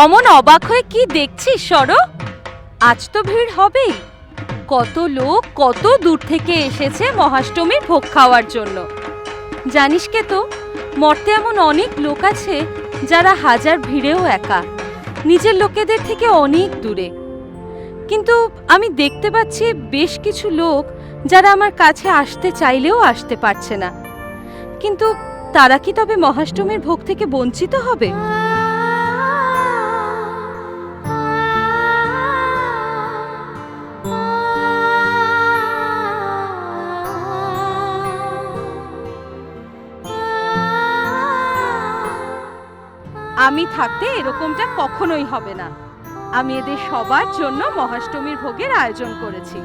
অমন অবাক হয়ে কি দেখছিস সরো? আজ তো ভিড় হবেই। কত লোক কত দূর থেকে এসেছে মহাষ্টমীর ভোগ খাওয়ার জন্য। জানিস কে তো, মর্তে এমন অনেক লোক আছে যারা হাজার ভিড়েও একা, নিজের লোকেদের থেকে অনেক দূরে। কিন্তু আমি দেখতে পাচ্ছি বেশ কিছু লোক যারা আমার কাছে আসতে চাইলেও আসতে পারছে না। কিন্তু তারা কি তবে মহাষ্টমীর ভোগ থেকে বঞ্চিত হবে? আমি থাকতে এরকমটা কখনোই হবে না। আমি এদের সবার জন্য মহাষ্টমীর ভোগের আয়োজন করেছি।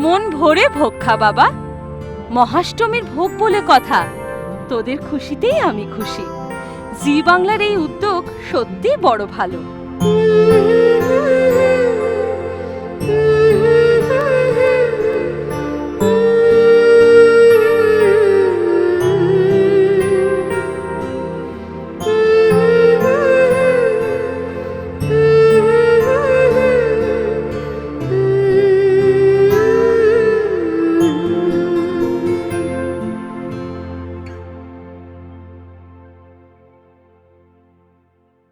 মন ভরে ভোগ খা বাবা। মহাষ্টমীর ভোগ বলে কথা, তোদের খুশিতেই আমি খুশি। জি বাংলার এই উদ্যোগ সত্যি বড় ভালো।